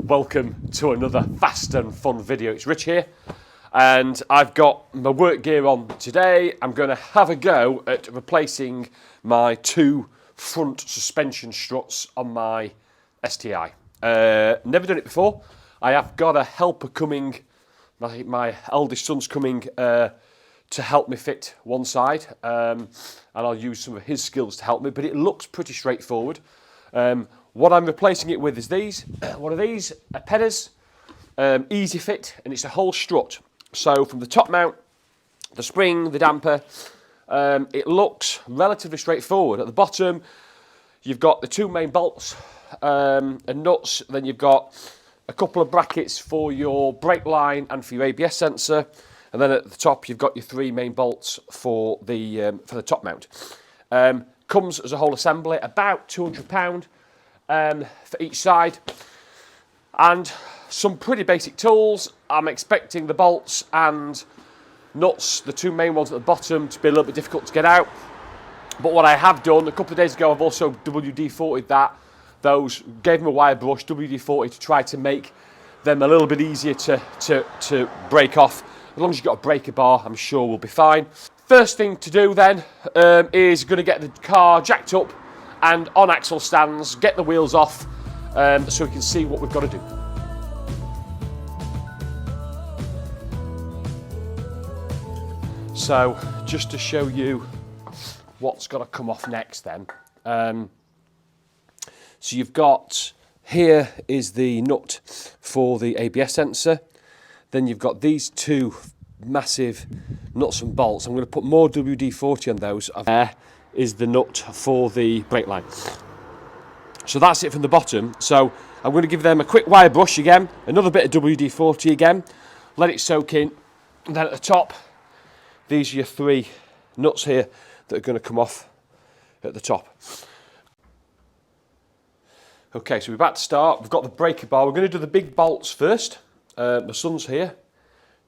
welcome to another fast and fun video. It's Rich here, and I've got my work gear on today. I'm going to have a go at replacing my two front suspension struts on my STI. Never done it before. I have got a helper coming, my eldest son's coming to help me fit one side, and I'll use some of his skills to help me, but it looks pretty straightforward. What I'm replacing it with is these. One of these, a Pedders, easy fit, and it's a whole strut. So from the top mount, the spring, the damper, it looks relatively straightforward. At the bottom, you've got the two main bolts and nuts. Then you've got a couple of brackets for your brake line and for your ABS sensor. And then at the top, you've got your three main bolts for the top mount. Comes as a whole assembly, about £200 for each side, and some pretty basic tools. I'm expecting the bolts and nuts, the two main ones at the bottom, to be a little bit difficult to get out. But what I have done a couple of days ago, I've also WD-40'd those, gave them a wire brush, WD-40, to try to make them a little bit easier to break off. As long as you've got a breaker bar, I'm sure we'll be fine. First thing to do then is going to get the car jacked up and on axle stands, get the wheels off, so we can see what we've got to do. So just to show you what's got to come off next then. So you've got, here is the nut for the ABS sensor. Then you've got these two massive nuts and bolts. I'm going to put more WD-40 on those. There is the nut for the brake line. So that's it from the bottom. So I'm going to give them a quick wire brush again, another bit of WD-40 again, let it soak in. And then at the top, these are your three nuts here that are going to come off at the top. Okay, so we're about to start. We've got the breaker bar. We're going to do the big bolts first. My son's here,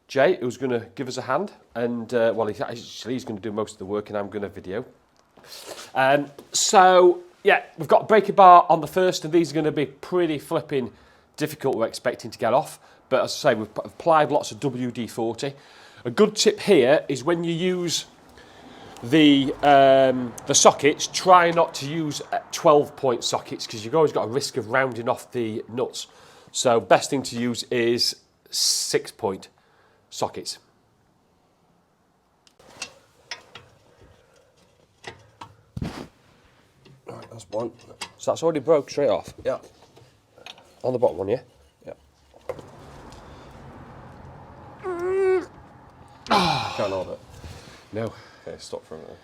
Jay, who's going to give us a hand, and well, he's going to do most of the work, and I'm going to video. So yeah, we've got a breaker bar on the first, and these are going to be pretty flipping difficult. We're expecting to get off, but as I say, we've applied lots of WD-40. A good tip here is when you use the sockets, try not to use 12-point sockets, because you've always got a risk of rounding off the nuts. So best thing to use is 6-point sockets. Right, that's one. So that's already broke straight off? Yeah. On the bottom one, yeah? Yeah. Can't hold it. No. Okay, stop for a minute.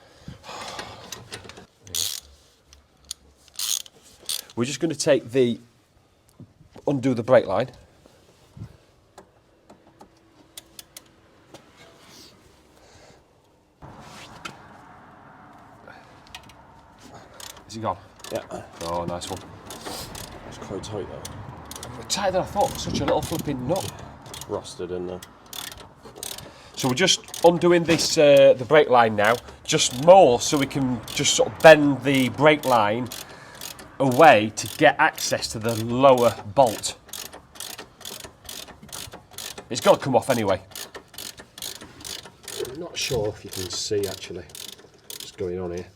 We're just going to undo the brake line. Is he gone? Yeah. Oh, nice one. It's quite tight though. Tighter than I thought. Such a little flipping nut. It's rusted in there. So we're just undoing this the brake line now, just more so we can just sort of bend the brake line away to get access to the lower bolt. It's got to come off anyway. I'm not sure if you can see actually what's going on here.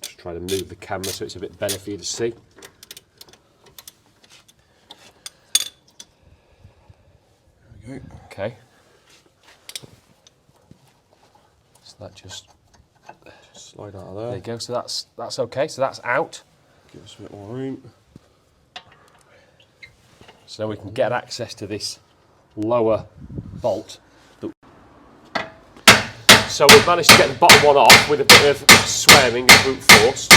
Just trying to move the camera so it's a bit better for you to see. There we go. Okay. So that just Slide out of there. there you go. So that's okay. So that's out. Give us a bit more room. So now we can get access to this lower bolt. So we've managed to get the bottom one off with a bit of swearing and brute force.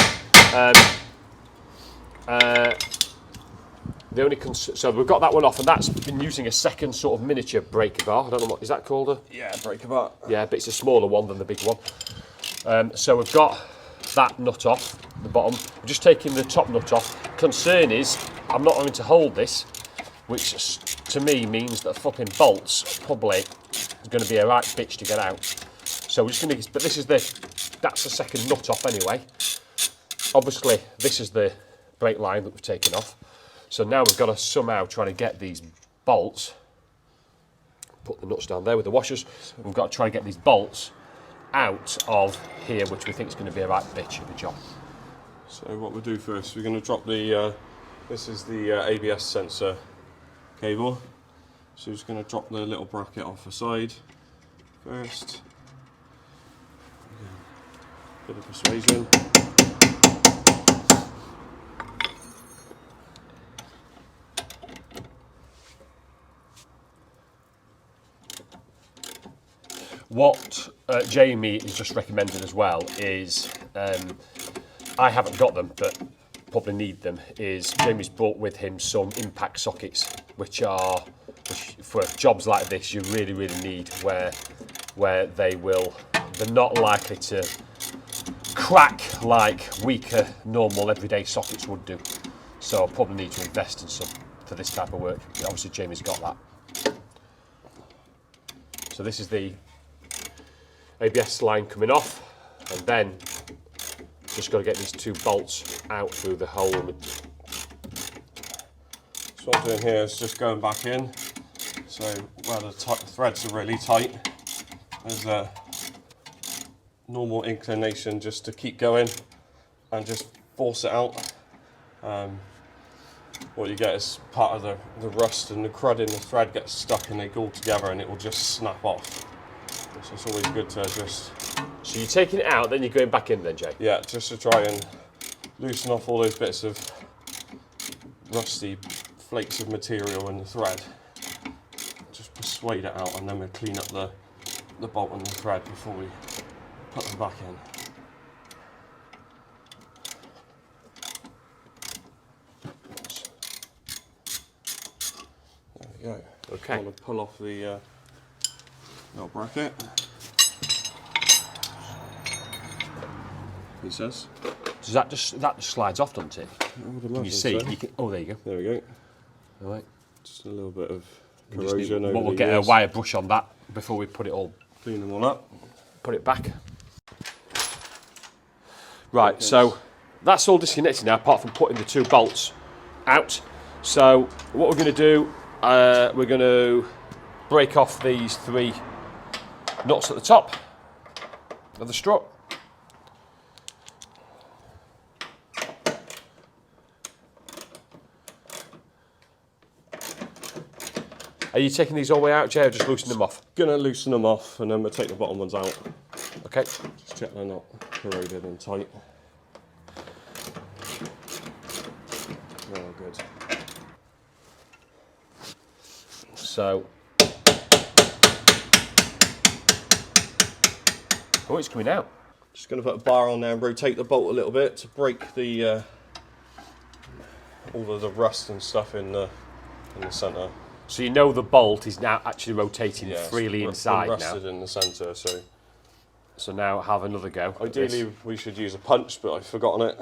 So we've got that one off, and that's been using a second sort of miniature breaker bar. I don't know what is that called. Yeah, breaker bar. Yeah, but it's a smaller one than the big one. So we've got that nut off the bottom. We're just taking the top nut off. Concern is I'm not having to hold this, which to me means that fucking bolts probably is going to be a right bitch to get out. So we're just going to, but that's the second nut off anyway. Obviously, this is the brake line that we've taken off. So now we've got to somehow try to get these bolts, put the nuts down there with the washers, we've got to try to get these bolts out of here, which we think is going to be a right bitch of a job. So what we'll do first, we're going to drop the, this is the ABS sensor cable. So we're just going to drop the little bracket off the side first. Bit of persuasion. What Jamie has just recommended as well is, I haven't got them, but probably need them, is Jamie's brought with him some impact sockets, which for jobs like this you really, really need, where they're not likely to crack like weaker, normal, everyday sockets would do. So I'll probably need to invest in some for this type of work. Obviously Jamie's got that. So this is the ABS line coming off, and then just got to get these two bolts out through the hole. So what I'm doing here is just going back in. So where the threads are really tight, there's a normal inclination just to keep going and just force it out. What you get is part of the rust and the crud in the thread gets stuck and they go all together and it will just snap off. So it's always good to just... So you're taking it out, then you're going back in then, Jay? Yeah, just to try and loosen off all those bits of rusty flakes of material in the thread. Just persuade it out, and then we'll clean up the bolt and the thread before we put them back in. There we go. Okay. I'm going to pull off the little bracket. He says. Does that just slides off, doesn't it? Can you see? So. You can, oh, there you go. There we go. All right. Just a little bit of We just corrosion need, over we'll the get years. a wire brush on that before we put it all, Clean them all up. put it back. Right, so that's all disconnected now, apart from putting the two bolts out. So what we're going to do, we're going to break off these three nuts at the top of the strut. Are you taking these all the way out, Jay, or just loosening them off? Gonna loosen them off and then we'll take the bottom ones out. Okay. Just check they're not corroded and tight. Oh, good. So, oh, it's coming out. Just gonna put a bar on there and rotate the bolt a little bit to break the all of the rust and stuff in the centre. So you know the bolt is now actually rotating Yeah, freely it's inside rusted now. in the centre, so So now have another go. at this. ideally we should use a punch, but I've forgotten it.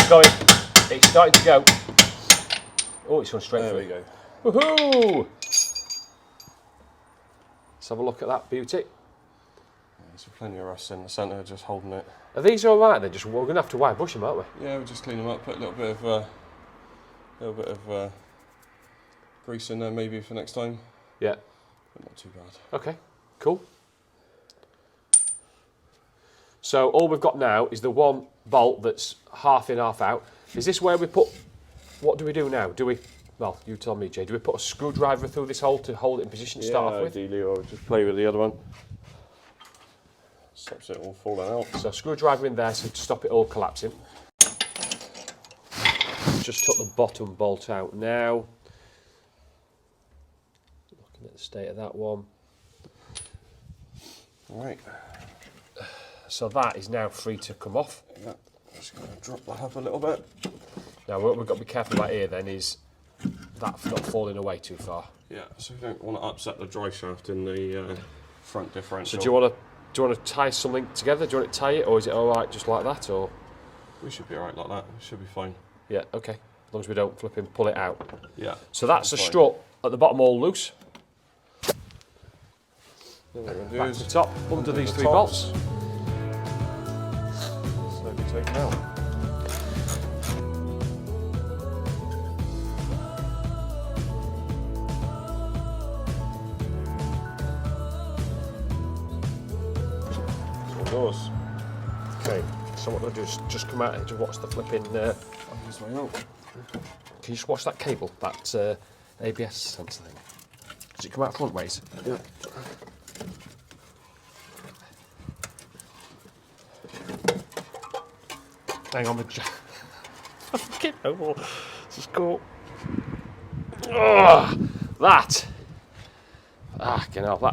Going. It's starting to go. Oh, it's going straight There through. we go. Woohoo! Let's have a look at that beauty. There's plenty of rust in the centre, just holding it. Are these all right then? Just we're going to have to wire brush them, aren't we? Yeah, we'll just clean them up, put a little bit of grease in there maybe for next time, Yeah. but not too bad. Okay. Cool. So all we've got now is the one bolt that's half in, half out. Is this where we put? What do we do now? Do we? Well, you tell me, Jay. Do we put a screwdriver through this hole to hold it in position to start off with? Ideally, or just play with the other one. Stops it all falling out. So screwdriver in there so to stop it all collapsing. Just took the bottom bolt out now. Looking at the state of that one. Alright. So that is now free to come off. Yeah. Just going to drop that up a little bit. Now what we've got to be careful about here then is that not falling away too far. Yeah, so we don't want to upset the dry shaft in the front differential. So do you want to tie something together? Do you want to tie it, or is it all right just like that? Or We should be alright like that. We should be fine. yeah, okay. As long as we don't flip and pull it out. Yeah. So that's the fine. strut at the bottom all loose. back to the top, under these three bolts. Slowly taken out. Yours. Okay, so what I'll do is just come out and just watch the flipping. On his way out. Can you just watch that cable, that ABS sensor thing? Does it come out front ways? Yeah. Hang on, fucking hell, this is cool. Oh, that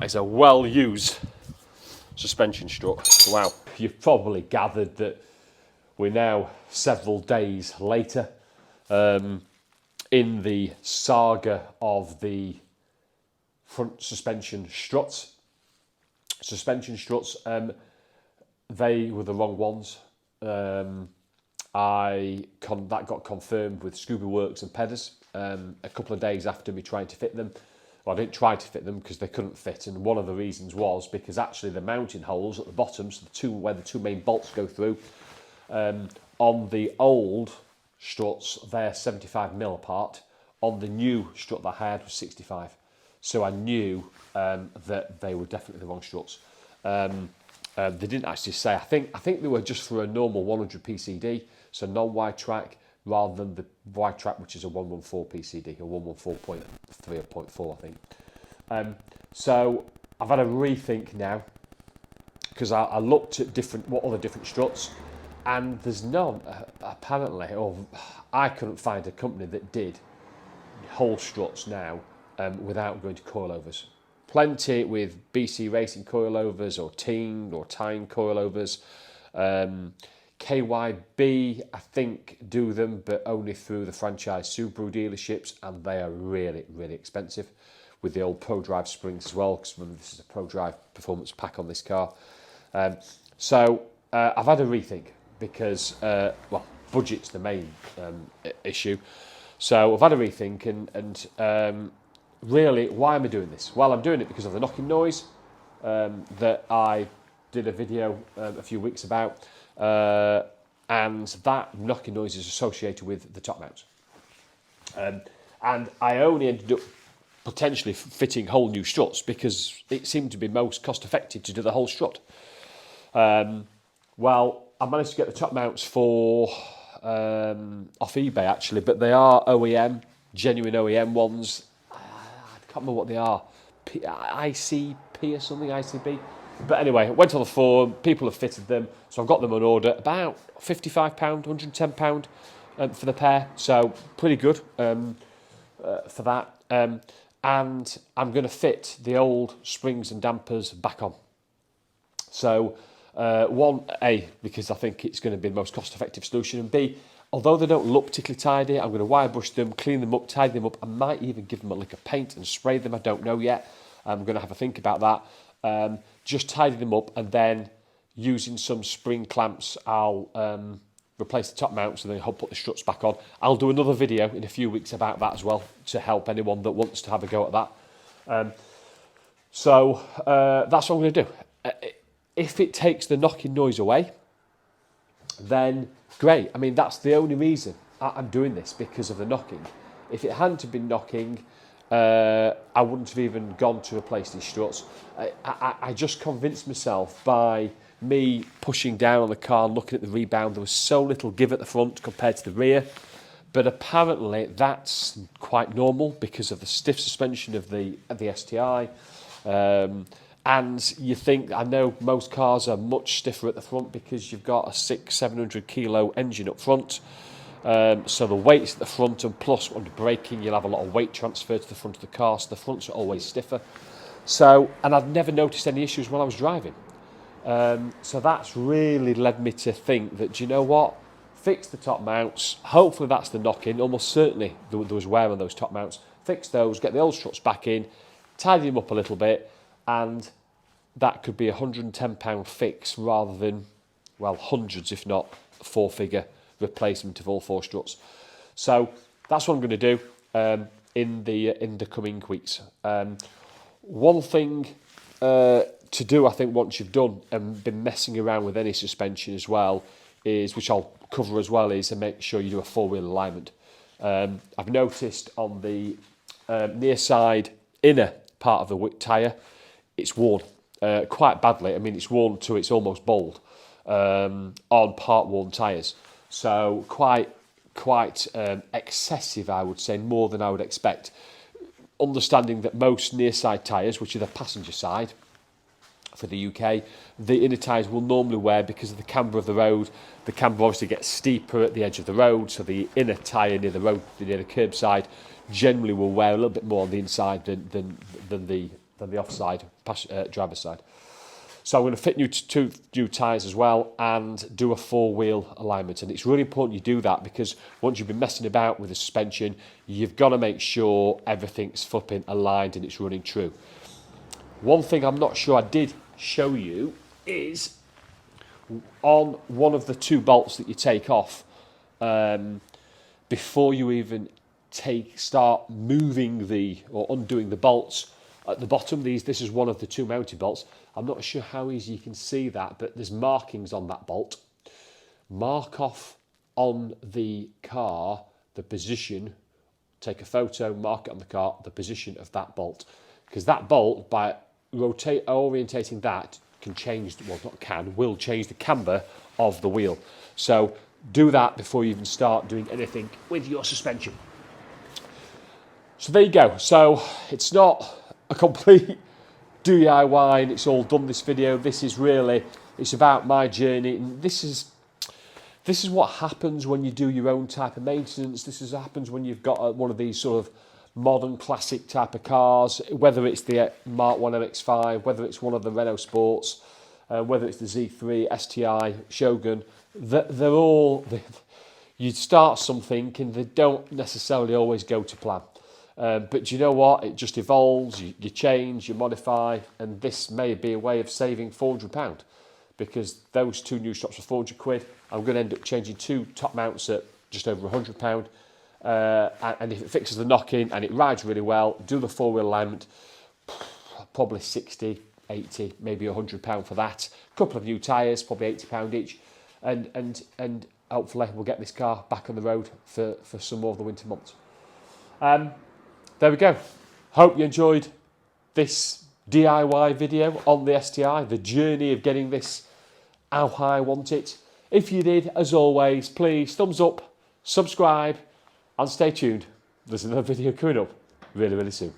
is a well-used suspension strut. Wow. You've probably gathered that we're now several days later in the saga of the front suspension struts. They were the wrong ones. That got confirmed with Scuba Works and Pedders a couple of days after me trying to fit them. Well, I didn't try to fit them because they couldn't fit, and one of the reasons was because actually the mounting holes at the bottom, so where the two main bolts go through, on the old struts they're 75mm apart. On the new strut that I had was 65. So I knew that they were definitely the wrong struts. They didn't actually say. I think they were just for a normal 100 PCD, so non-wide track, rather than the wide track, which is a 114 PCD, or 114.3 or 0.4, I think. So I've had a rethink now, because I looked at what other different struts, and there's none, apparently, or I couldn't find a company that did whole struts now without going to coilovers. Plenty with BC Racing coilovers, or Ting or Tyne coilovers. KYB, I think, do them, but only through the franchise Subaru dealerships, and they are really, really expensive, with the old ProDrive springs as well, because remember, this is a ProDrive performance pack on this car. So I've had a rethink, because, well, budget's the main issue. So I've had a rethink, and really, why am I doing this? Well, I'm doing it because of the knocking noise that I did a video a few weeks about, and that knocking noise is associated with the top mounts. And I only ended up potentially fitting whole new struts because it seemed to be most cost effective to do the whole strut. Well, I managed to get the top mounts for off eBay actually, but they are OEM, genuine OEM ones. I can't remember what they are, ICP or something, ICB. But anyway, I went on the forum, people have fitted them, so I've got them on order, about £55, £110 for the pair, so pretty good for that. And I'm going to fit the old springs and dampers back on. So, one, A, because I think it's going to be the most cost-effective solution, and B, although they don't look particularly tidy, I'm going to wire brush them, clean them up, tidy them up. I might even give them a lick of paint and spray them, I don't know yet. I'm going to have a think about that. Just tidy them up, and then using some spring clamps, I'll replace the top mounts, and then I'll put the struts back on. I'll do another video in a few weeks about that as well, to help anyone that wants to have a go at that. So that's what I'm going to do. If it takes the knocking noise away, then great. I mean, that's the only reason I'm doing this, because of the knocking. If it hadn't been knocking, I wouldn't have even gone to replace these struts. I just convinced myself by me pushing down on the car and looking at the rebound, there was so little give at the front compared to the rear. But apparently that's quite normal because of the stiff suspension of the STI. And you think, I know most cars are much stiffer at the front because you've got a 600-700 kilo engine up front. So the weight's at the front, and plus when you're braking, you'll have a lot of weight transfer to the front of the car, so the fronts are always stiffer. So, and I've never noticed any issues when I was driving. So that's really led me to think that, do you know what? Fix the top mounts. Hopefully that's the knock-in. Almost certainly there was wear on those top mounts. Fix those, get the old struts back in, tidy them up a little bit, and that could be a £110 fix rather than, well, hundreds, if not four-figure replacement of all four struts. So that's what I'm going to do in the coming weeks. One thing to do, I think, once you've done and been messing around with any suspension as well, is, which I'll cover as well, is to make sure you do a four-wheel alignment. I've noticed on the near side inner part of the tyre, it's worn quite badly. I mean, it's worn to it's almost bald on part-worn tyres. So quite excessive, I would say, more than I would expect. Understanding that most near side tyres, which are the passenger side for the UK, the inner tyres will normally wear, because of the camber of the road, the camber obviously gets steeper at the edge of the road, so the inner tyre near the road, near the curb side, generally will wear a little bit more on the inside than the offside, driver's side. So I'm going to fit two new tyres as well and do a four-wheel alignment. And it's really important you do that, because once you've been messing about with the suspension, you've got to make sure everything's flipping aligned and it's running true. One thing I'm not sure I did show you is on one of the two bolts that you take off, before you even start moving or undoing the bolts at the bottom. This is one of the two mounting bolts. I'm not sure how easy you can see that, but there's markings on that bolt. Mark off on the car the position, take a photo, mark it on the car, the position of that bolt. Because that bolt, by orientating that, can change, well, not can, will change the camber of the wheel. So do that before you even start doing anything with your suspension. So there you go. So it's not a complete DIY and it's all done, this video. This is really, it's about my journey, and this is what happens when you do your own type of maintenance. This is what happens when you've got one of these sort of modern classic type of cars, whether it's the Mark 1 MX-5, whether it's one of the Renault Sports, whether it's the Z3, STI, Shogun. They're all, you start something and they don't necessarily always go to plan. But you know what? It just evolves, you change, you modify, and this may be a way of saving £400, because those two new straps are £400. I'm going to end up changing two top mounts at just over £100. And if it fixes the knock-in and it rides really well, do the four-wheel alignment, probably 60, 80, maybe £100 for that. A couple of new tyres, probably £80 each, and hopefully we'll get this car back on the road for some more of the winter months. There we go. Hope you enjoyed this DIY video on the STI, the journey of getting this how I want it. If you did, as always, please thumbs up, subscribe, and stay tuned. There's another video coming up really, really soon.